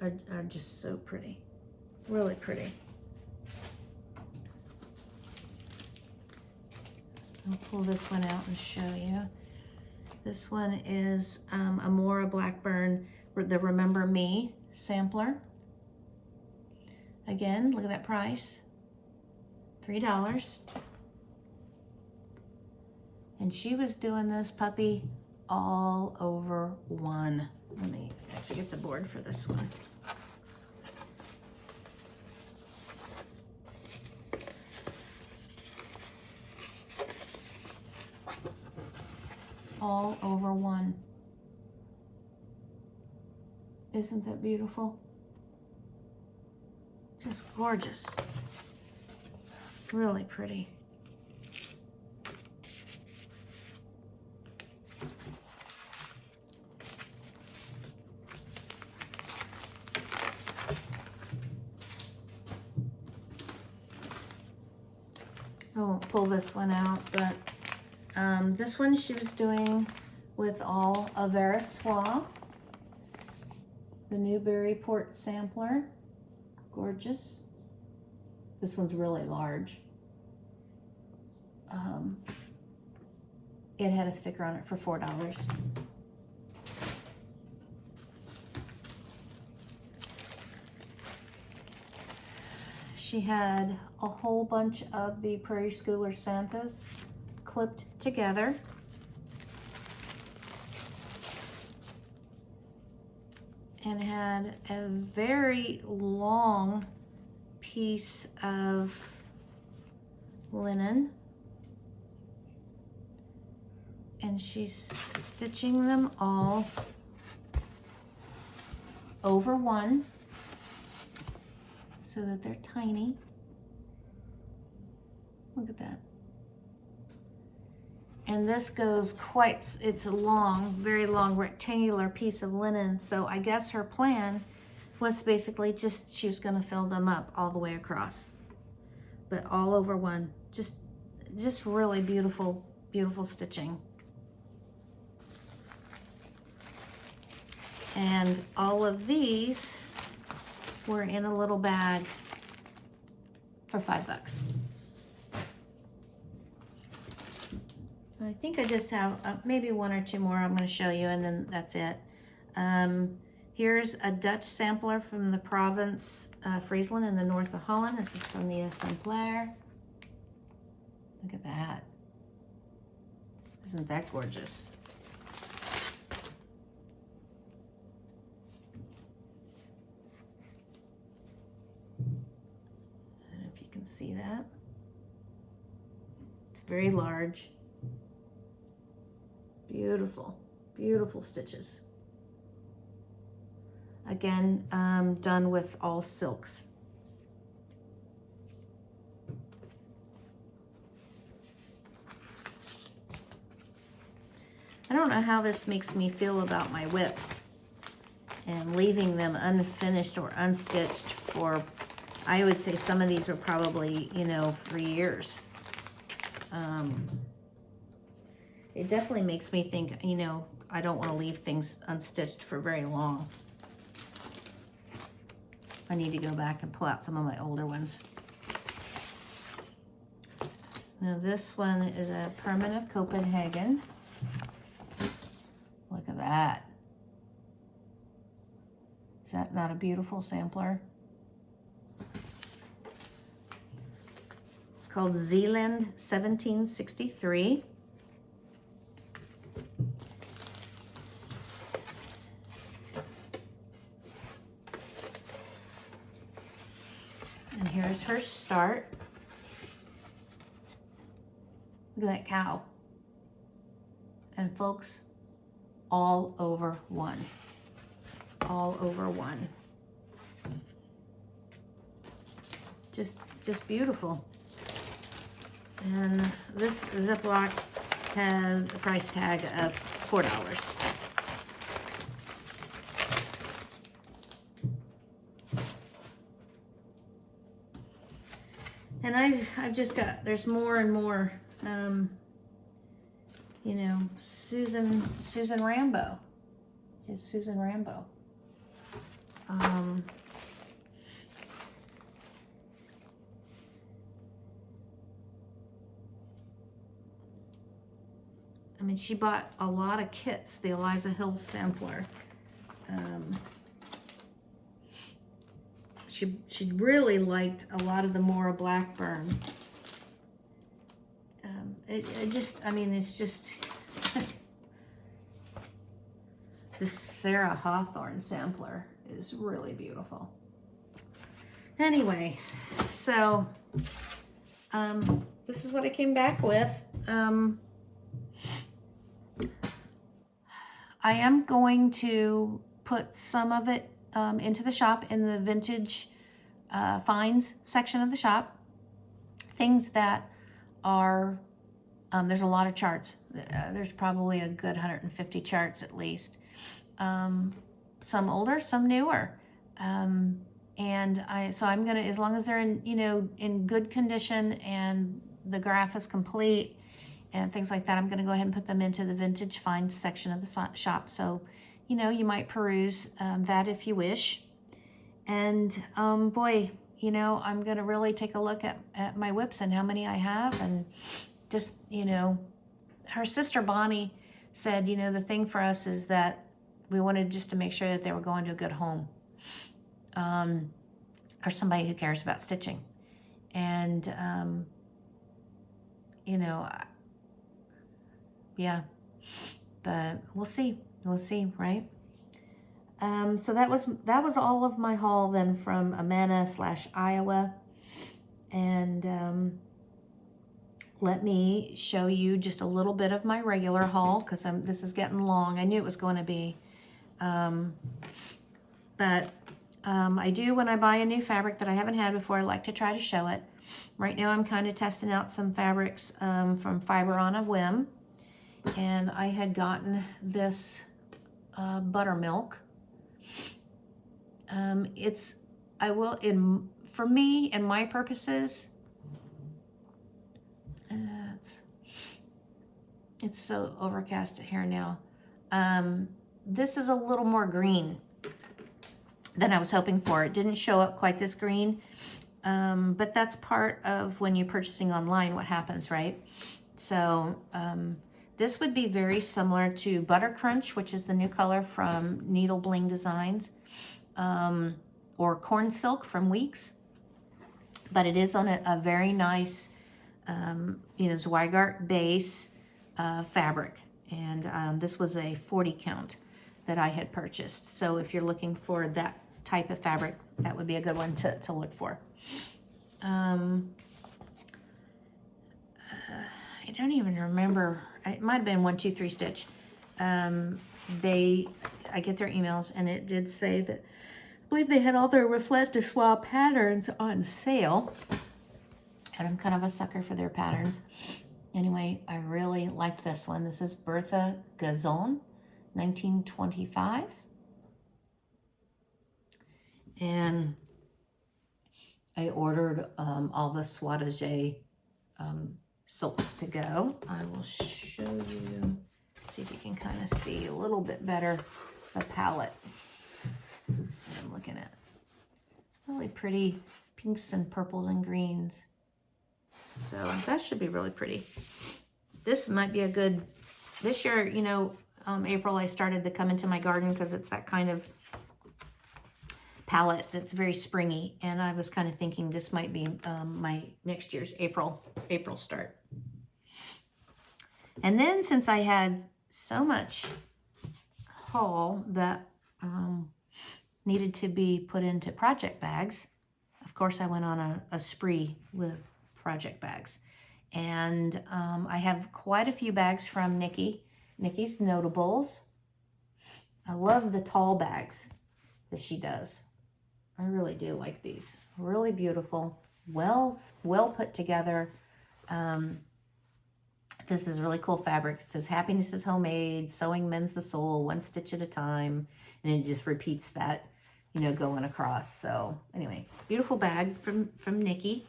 are just so pretty, really pretty. I'll pull this one out and show you. This one is a Mora Blackburn, the Remember Me sampler. Again, look at that price, $3. And she was doing this puppy all over 1. Let me actually get the board for this one. All over 1. Isn't that beautiful? Just gorgeous. Really pretty. I won't pull this one out, but this one she was doing with all of Soie, the Newburyport sampler. Gorgeous. This one's really large. It had a sticker on it for $4. She had a whole bunch of the Prairie Schooler Santas clipped together. And had a very long piece of linen. And she's stitching them all over one so that they're tiny. Look at that. And this goes quite, it's a long, very long rectangular piece of linen. So I guess her plan was basically just, she was gonna fill them up all the way across, but all over one. Just really beautiful, beautiful stitching. And all of these were in a little bag for $5. I think I just have maybe one or two more I'm going to show you, and then that's it. Here's a Dutch sampler from the province Friesland in the north of Holland. This is from Nikkis Sampler. Look at that. Isn't that gorgeous? I don't know if you can see that. It's very large. Beautiful, beautiful stitches. Again, done with all silks. I don't know how this makes me feel about my whips and leaving them unfinished or unstitched for, I would say some of these were probably, you know, for years. It definitely makes me think, you know, I don't want to leave things unstitched for very long. I need to go back and pull out some of my older ones. Now this one is a Permanent of Copenhagen. Look at that. Is that not a beautiful sampler? It's called Zealand 1763. And here's her start. Look at that cow. And folks, all over one. All over one. Just beautiful. And this Ziploc has a price tag of $4. And I've just got, there's more and more, you know, Susan Rambo. Is Susan Rambo. I mean, she bought a lot of kits, the Eliza Hill sampler. She really liked a lot of the Mora Blackburn. It just, I mean, it's just this Sarah Hawthorne sampler is really beautiful. Anyway, so this is what I came back with. I am going to put some of it into the shop in the vintage finds section of the shop. Things that are, there's a lot of charts. There's probably a good 150 charts at least. Some older, some newer. So I'm gonna, as long as they're in, you know, in good condition and the graph is complete and things like that, I'm gonna go ahead and put them into the vintage find section of the shop. So, you know, you might peruse that if you wish. And boy, you know, I'm gonna really take a look at my whips and how many I have, and just, you know, her sister Bonnie said, you know, the thing for us is that we wanted just to make sure that they were going to a good home. Or somebody who cares about stitching. And, you know, yeah, but we'll see, right? So that was all of my haul then from Amana/Iowa. And let me show you just a little bit of my regular haul, because this is getting long. I knew it was going to be. I do, when I buy a new fabric that I haven't had before, I like to try to show it. Right now I'm kind of testing out some fabrics from Fiber on a Whim. And I had gotten this Buttermilk. For me and my purposes, it's so overcast here now. This is a little more green than I was hoping for. It didn't show up quite this green, but that's part of when you're purchasing online, what happens, right? So this would be very similar to Butter Crunch, which is the new color from Needle Bling Designs, or Corn Silk from Weeks. But it is on a very nice, you know, Zweigart base fabric. And this was a 40 count that I had purchased. So if you're looking for that type of fabric, that would be a good one to look for. I don't even remember. It might have been 1-2-3 Stitch. I get their emails, and it did say that, I believe they had all their Reflets de Soie patterns on sale. And I'm kind of a sucker for their patterns. Anyway, I really liked this one. This is Berthe Gazon, 1925. And I ordered all the Soie silks to go. I will show you, see if you can kind of see a little bit better the palette that I'm looking at. Really pretty pinks and purples and greens. So that should be really pretty. This might be a good, this year, you know, April I started to come into my garden because it's that kind of palette that's very springy, and I was kind of thinking this might be my next year's April start. And then since I had so much haul that needed to be put into project bags, of course I went on a spree with project bags. And I have quite a few bags from Nikkis Notables. I love the tall bags that she does. I really do like these. Really beautiful, well put together. This is really cool fabric. It says, "Happiness is homemade, sewing mends the soul, one stitch at a time." And it just repeats that, you know, going across. So anyway, beautiful bag from Nikki.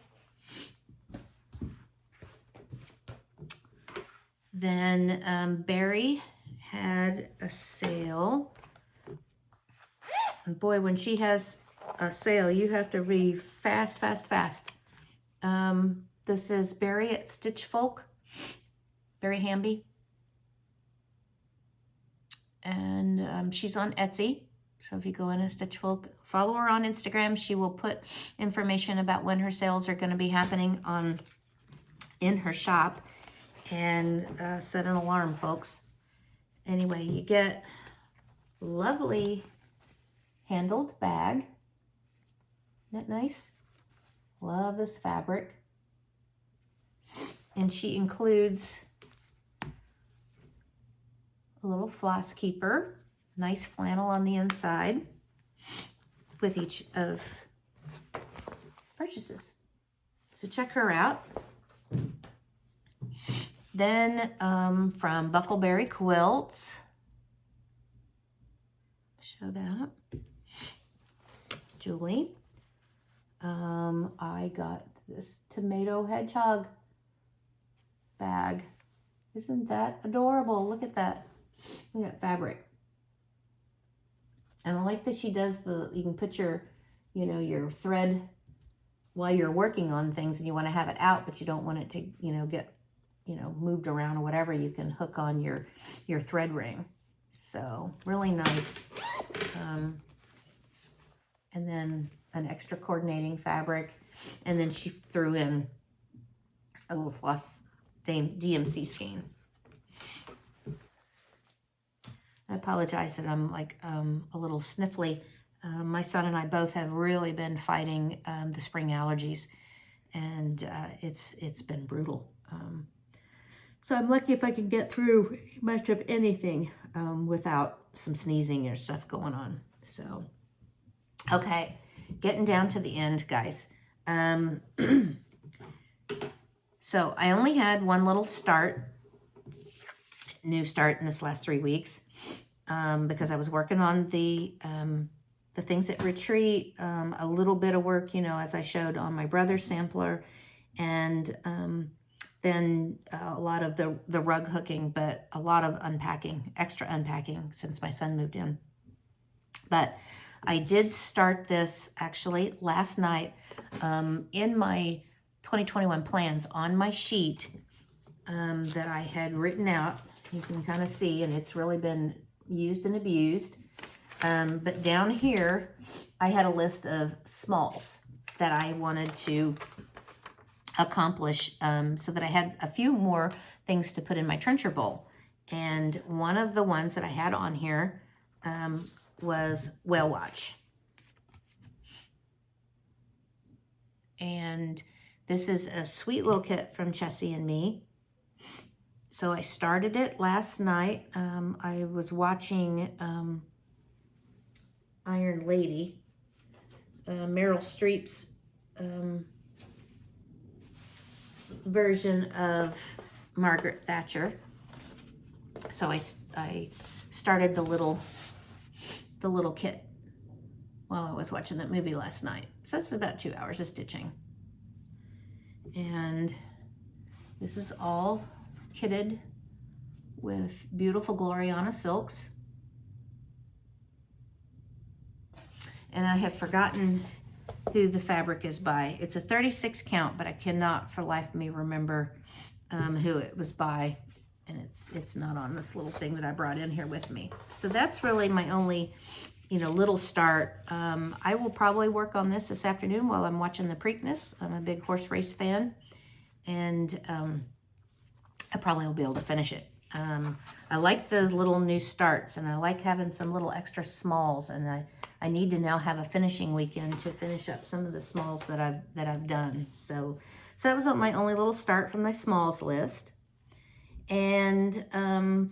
Then Berry had a sale. And boy, when she has a sale, you have to read fast. This is Berry at Stitchfolk. Very Hamby. And she's on Etsy. So if you go in a Stitchfolk, follow her on Instagram. She will put information about when her sales are going to be happening in her shop. And set an alarm, folks. Anyway, you get lovely handled bag. Isn't that nice? Love this fabric. And she includes a little floss keeper. nice flannel on the inside with each of purchases. So check her out. Then from Buckleberry Quilts, show that, Julie. I got this tomato hedgehog bag. Isn't that adorable? Look at that. Look at that fabric. And I like that she does you can put your, your thread while you're working on things and you want to have it out, but you don't want it to, get, moved around or whatever. You can hook on your thread ring. So really nice. And then an extra coordinating fabric. And then she threw in a little floss DMC skein. I apologize that I'm like a little sniffly. My son and I both have really been fighting the spring allergies, and it's been brutal. So I'm lucky if I can get through much of anything without some sneezing or stuff going on. So, okay, getting down to the end, guys. So I only had one little new start in this last 3 weeks because I was working on the things at retreat, a little bit of work, as I showed on my brother's sampler, and then a lot of the rug hooking, but a lot of extra unpacking since my son moved in. But I did start this actually last night in my 2021 plans on my sheet that I had written out. You can kind of see, and it's really been used and abused. But down here, I had a list of smalls that I wanted to accomplish so that I had a few more things to put in my trencher bowl. And one of the ones that I had on here was Whale Watch. And this is a sweet little kit from Chessie and me. So I started it last night. I was watching Iron Lady, Meryl Streep's version of Margaret Thatcher. So I started the little kit while I was watching that movie last night. So this is about 2 hours of stitching. And this is all kitted with beautiful Gloriana silks. And I have forgotten who the fabric is by. It's a 36 count, but I cannot for life of me remember who it was by. And it's not on this little thing that I brought in here with me. So that's really my only, little start. I will probably work on this afternoon while I'm watching the Preakness. I'm a big horse race fan, and I probably will be able to finish it. I like the little new starts, and I like having some little extra smalls, and I need to now have a finishing weekend to finish up some of the smalls that I've done. So that was my only little start from my smalls list. And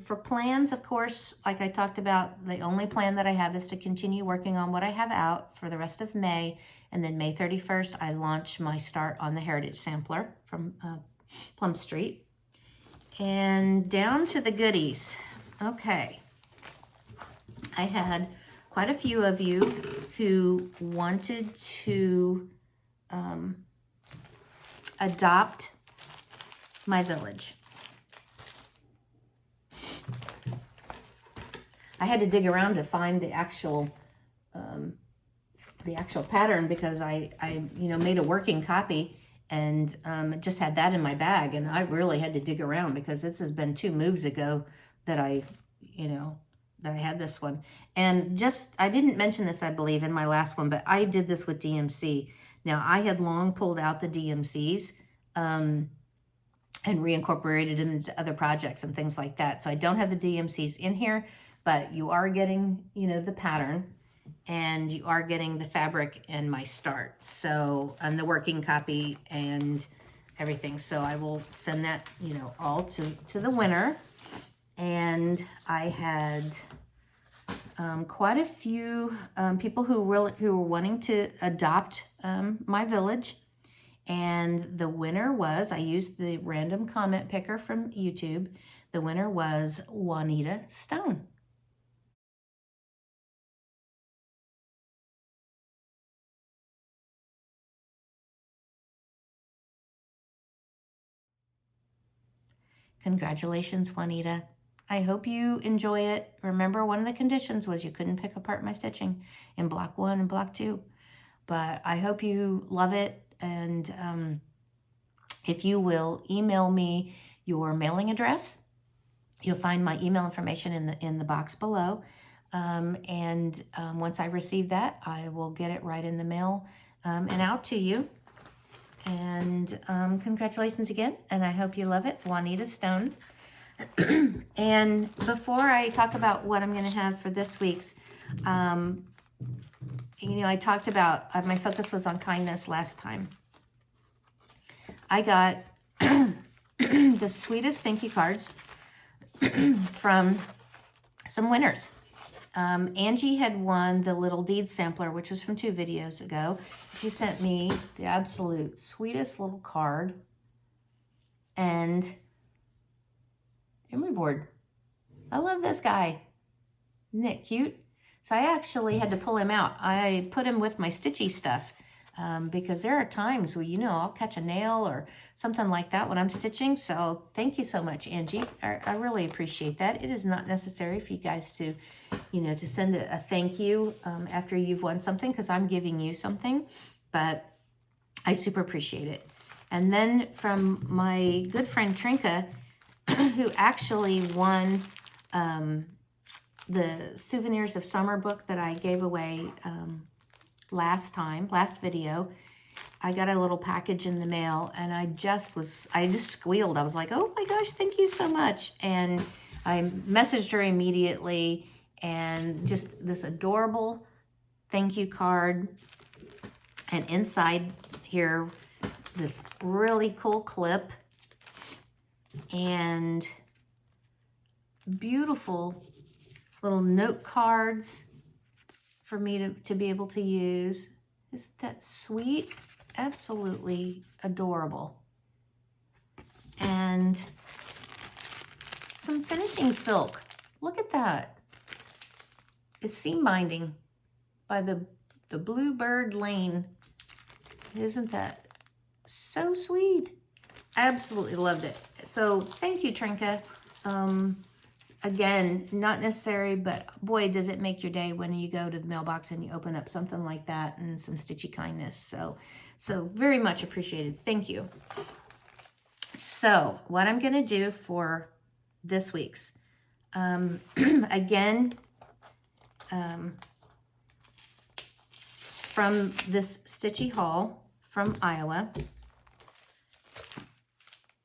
for plans, of course, like I talked about, the only plan that I have is to continue working on what I have out for the rest of May. And then May 31st, I launch my start on the Heritage Sampler from Plum Street. And down to the goodies. Okay. I had quite a few of you who wanted to adopt my village. I had to dig around to find the actual pattern because I made a working copy and just had that in my bag, and I really had to dig around because this has been 2 moves ago that I had this one. And I didn't mention this, I believe, in my last one, but I did this with DMC. Now, I had long pulled out the DMCs and reincorporated them into other projects and things like that. So I don't have the DMCs in here, but you are getting, the pattern, and you are getting the fabric and my start. So, and the working copy and everything. So I will send that, all to the winner. And I had quite a few people who were wanting to adopt my village. And the winner was, I used the random comment picker from YouTube. The winner was Juanita Stone. Congratulations, Juanita. I hope you enjoy it. Remember, one of the conditions was you couldn't pick apart my stitching in block 1 and block 2. But I hope you love it. And if you will email me your mailing address, you'll find my email information in the box below. Once I receive that, I will get it right in the mail and out to you. And congratulations again, and I hope you love it, Juanita Stone. And before I talk about what I'm going to have for this week's, I talked about, my focus was on kindness last time. I got the sweetest thank you cards from some winners. Angie had won the Little Deed Sampler, which was from 2 videos ago. She sent me the absolute sweetest little card and memory board. I love this guy. Isn't it cute? So I actually had to pull him out. I put him with my stitchy stuff because there are times where, I'll catch a nail or something like that when I'm stitching. So thank you so much, Angie. I really appreciate that. It is not necessary for you guys to, to send a thank you after you've won something, because I'm giving you something, but I super appreciate it. And then from my good friend Trinka, who actually won the Souvenirs of Summer book that I gave away last video. I got a little package in the mail, and I just squealed. I was like, oh my gosh, thank you so much. And I messaged her immediately, and just this adorable thank you card. And inside here, this really cool clip and beautiful little note cards for me to be able to use. Isn't that sweet? Absolutely adorable. And some finishing silk. Look at that. It's seam binding by the Bluebird Lane. Isn't that so sweet? I absolutely loved it. So thank you, Trinka. Again, not necessary, but boy, does it make your day when you go to the mailbox and you open up something like that and some stitchy kindness. So very much appreciated. Thank you. So what I'm going to do for this week's, again, from this stitchy haul from Iowa,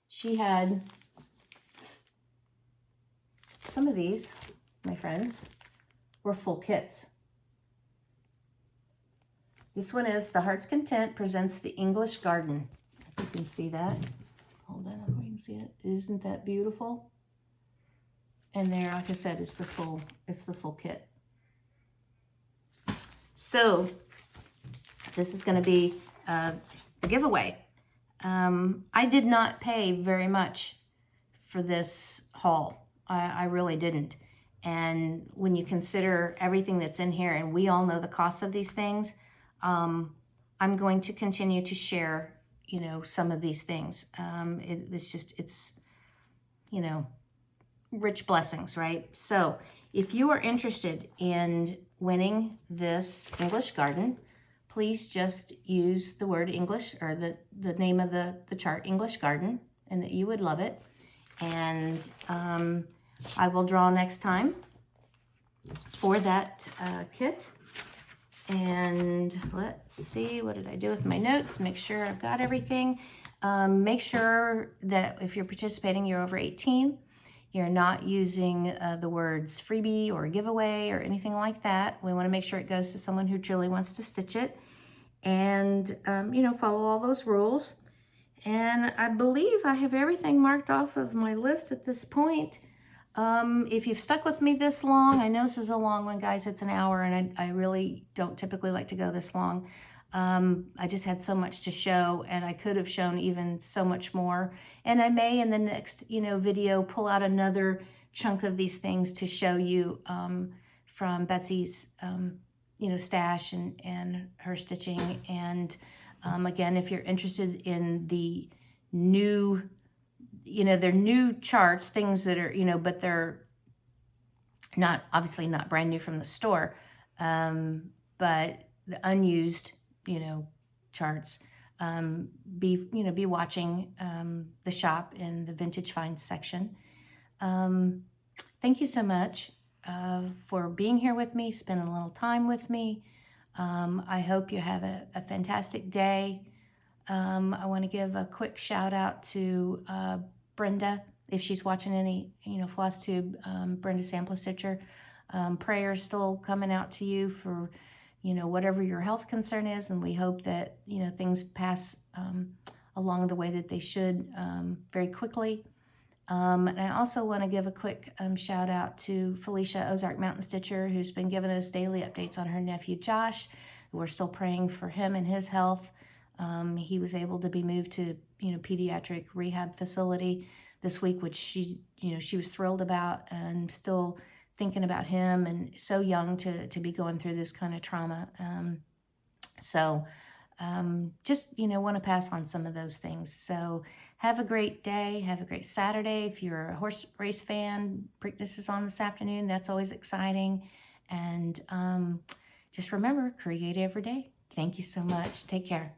she had some of these, my friends, were full kits. This one is The Heart's Content presents the English Garden. If you can see that. Hold on, I can see it. Isn't that beautiful? And there, like I said, it's the full kit. So this is going to be a giveaway. I did not pay very much for this haul. I really didn't. And when you consider everything that's in here, and we all know the cost of these things, I'm going to continue to share, some of these things. It's rich blessings, right? So if you are interested in winning this English Garden, please just use the word English, or the name of the chart, English Garden, and that you would love it. And I will draw next time for that kit. And let's see, what did I do with my notes? Make sure I've got everything. Make sure that if you're participating, you're over 18. You're not using the words freebie or giveaway or anything like that. We want to make sure it goes to someone who truly wants to stitch it. And, follow all those rules. And I believe I have everything marked off of my list at this point. If you've stuck with me this long, I know this is a long one, guys. It's an hour, and I really don't typically like to go this long. I just had so much to show, and I could have shown even so much more. And I may, in the next, video, pull out another chunk of these things to show you from Betsy's, stash and her stitching. And again, if you're interested in the new, they're new charts, things that are, but they're not, obviously not brand new from the store, but the unused, charts, be watching the shop in the vintage finds section. Thank you so much for being here with me, spending a little time with me. I hope you have a fantastic day. I want to give a quick shout out to Brenda, if she's watching any, Flosstube, Brenda Sampler Stitcher. Prayers still coming out to you for, whatever your health concern is, and we hope that, things pass along the way that they should very quickly. And I also want to give a quick shout out to Felicia Ozark Mountain Stitcher, who's been giving us daily updates on her nephew Josh. We're still praying for him and his health. He was able to be moved to, pediatric rehab facility this week, which she was thrilled about, and still thinking about him, and so young to be going through this kind of trauma. Just, want to pass on some of those things. So have a great day. Have a great Saturday. If you're a horse race fan, Preakness is on this afternoon. That's always exciting. And just remember, create every day. Thank you so much. Take care.